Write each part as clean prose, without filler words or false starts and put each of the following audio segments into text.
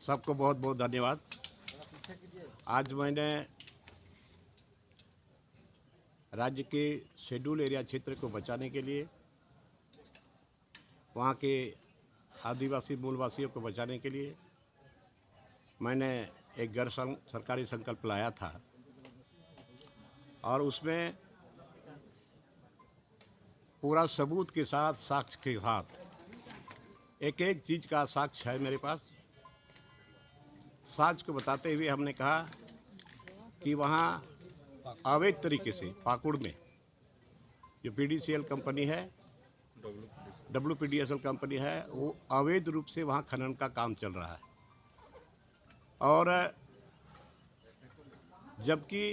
सबको बहुत बहुत धन्यवाद। आज मैंने राज्य के शेड्यूल एरिया क्षेत्र को बचाने के लिए, वहाँ के आदिवासी मूलवासियों को बचाने के लिए मैंने एक गैर सरकारी संकल्प लाया था और उसमें पूरा सबूत के साथ, साक्ष्य के साथ, एक एक चीज़ का साक्ष्य है मेरे पास। साक्ष्य को बताते हुए हमने कहा कि वहाँ अवैध तरीके से पाकुड़ में जो पीडीसीएल कंपनी है, WPDSL कंपनी है, वो अवैध रूप से वहाँ खनन का काम चल रहा है। और जबकि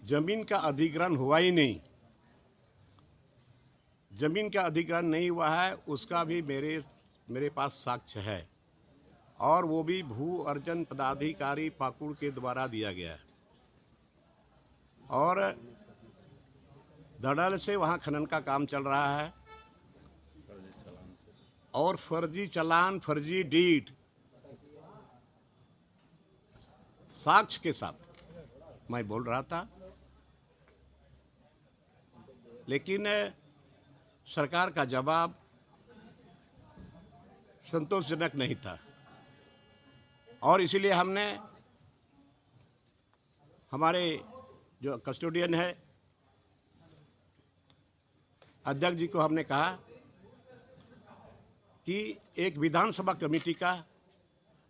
जमीन का अधिग्रहण हुआ ही नहीं, जमीन का अधिग्रहण नहीं हुआ है, उसका भी मेरे पास साक्ष्य है और वो भी भू अर्जन पदाधिकारी पाकुड़ के द्वारा दिया गया है। और धड़ल्ले से वहाँ खनन का काम चल रहा है और फर्जी चालान, फर्जी डीड साक्ष्य के साथ मैं बोल रहा था, लेकिन सरकार का जवाब संतोषजनक नहीं था और इसीलिए हमने हमारे जो कस्टोडियन है, अध्यक्ष जी को हमने कहा कि एक विधानसभा कमेटी का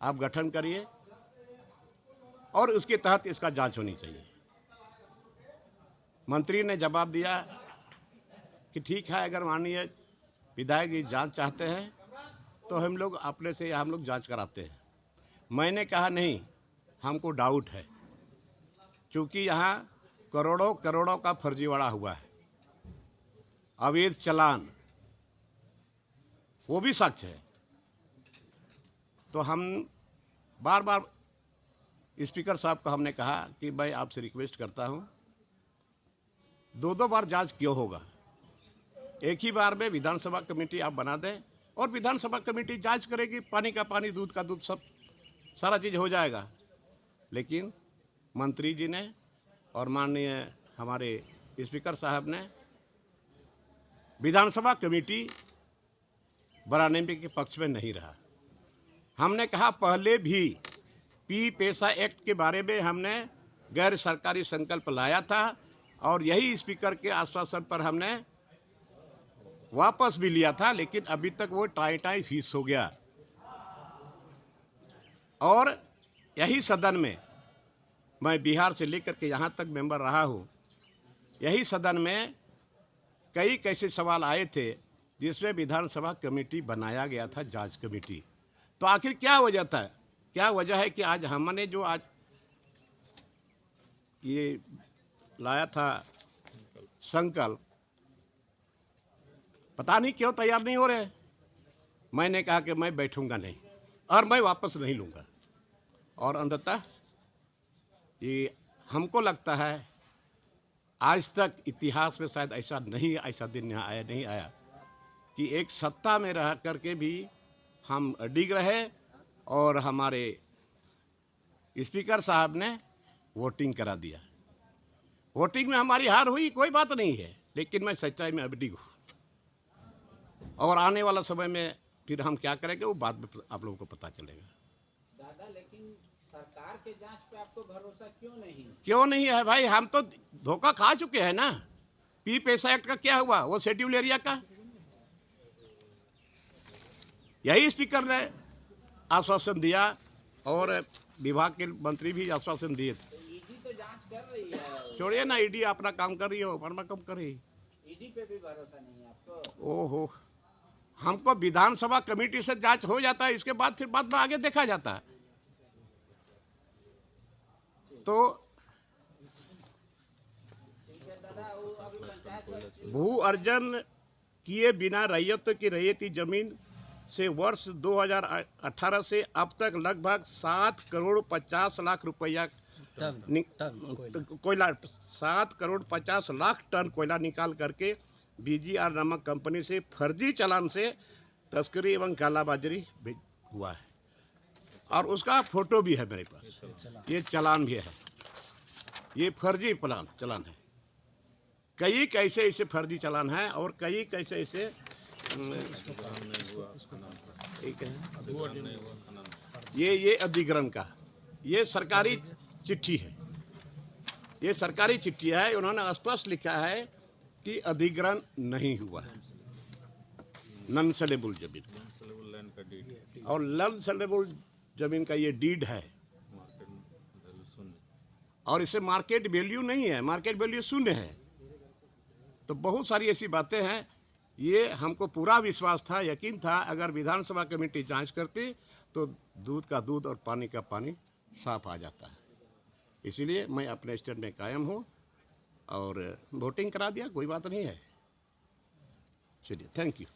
आप गठन करिए और उसके तहत इसका जांच होनी चाहिए। मंत्री ने जवाब दिया कि ठीक है, अगर माननीय विधायक जी जांच चाहते हैं तो हम लोग अपने से जांच कराते हैं। मैंने कहा नहीं, हमको डाउट है, क्योंकि यहाँ करोड़ों करोड़ों का फर्जीवाड़ा हुआ है, अवैध चालान, वो भी साक्ष्य है। तो हम बार बार स्पीकर साहब को हमने कहा कि मैं आपसे रिक्वेस्ट करता हूँ, दो बार जांच क्यों होगा, एक ही बार में विधानसभा कमेटी आप बना दें और विधानसभा कमेटी जांच करेगी, पानी का पानी, दूध का दूध, सब सारा चीज़ हो जाएगा। लेकिन मंत्री जी ने और माननीय हमारे स्पीकर साहब ने विधानसभा कमेटी बनाने के पक्ष में नहीं रहा। हमने कहा पहले भी पी पेशा एक्ट के बारे में हमने गैर सरकारी संकल्प लाया था और यही स्पीकर के आश्वासन पर हमने वापस भी लिया था, लेकिन अभी तक वो टाई फीस हो गया। और यही सदन में, मैं बिहार से लेकर के यहाँ तक मेंबर रहा हूँ, यही सदन में कई कैसे सवाल आए थे जिसमें विधानसभा कमेटी बनाया गया था, जांच कमेटी। तो आखिर क्या वजह था, क्या वजह है कि आज हमने जो आज ये लाया था संकल्प, पता नहीं क्यों तैयार नहीं हो रहे। मैंने कहा कि मैं बैठूंगा नहीं और मैं वापस नहीं लूँगा। और अंततः ये हमको लगता है आज तक इतिहास में शायद ऐसा दिन नहीं आया कि एक सत्ता में रह करके भी हम डिग रहे और हमारे स्पीकर साहब ने वोटिंग करा दिया। वोटिंग में हमारी हार हुई, कोई बात नहीं है, लेकिन मैं सच्चाई में अभी डिग हूँ और आने वाला समय में फिर हम क्या करेंगे वो बाद में आप लोगों को पता चलेगा। दादा, लेकिन सरकार के जांच पे आपको भरोसा क्यों नहीं है भाई? हम तो धोखा खा चुके हैं ना। पी पेशा एक्ट का क्या हुआ, वो शेड्यूल एरिया का, यही स्पीकर ने आश्वासन दिया और विभाग के मंत्री भी आश्वासन दिए थे। ईडी तो जांच कर रही है। छोड़िए ना, ईडी अपना काम कर रही हो, अपना काम कर रही। ईडी पे भी भरोसा नहीं है आपको? ओहो, हमको विधानसभा कमेटी से जांच हो जाता है, इसके बाद फिर बाद में आगे देखा जाता है। तो भू अर्जन किए बिना रैयतों की रैयती जमीन से वर्ष 2018 से अब तक लगभग 7 करोड़ 50 लाख रुपया कोयला 7 करोड़ 50 लाख टन कोयला निकाल करके बीजीआर नामक कंपनी से फर्जी चालान से तस्करी एवं कालाबाजारी हुआ है। और उसका फोटो भी है मेरे पास, ये चालान भी है। ये फर्जी चालान है। कई कैसे ऐसे फर्जी चालान है और कई कैसे ऐसे ठीक है। ये अधिग्रहण का, ये सरकारी चिट्ठी है, ये सरकारी चिट्ठी है। उन्होंने स्पष्ट लिखा है कि अधिग्रहण नहीं हुआ है नॉन सेलेबल जमीन का, और नॉन सेलेबल जमीन का ये डीड है, और इसे मार्केट वैल्यू नहीं है, मार्केट वैल्यू शून्य है। तो बहुत सारी ऐसी बातें हैं। ये हमको पूरा विश्वास था, यकीन था, अगर विधानसभा कमेटी जांच करती तो दूध का दूध और पानी का पानी साफ आ जाता है। इसीलिए मैं अपने स्टैंड में कायम हूँ और वोटिंग करा दिया, कोई बात नहीं है। चलिए, थैंक यू।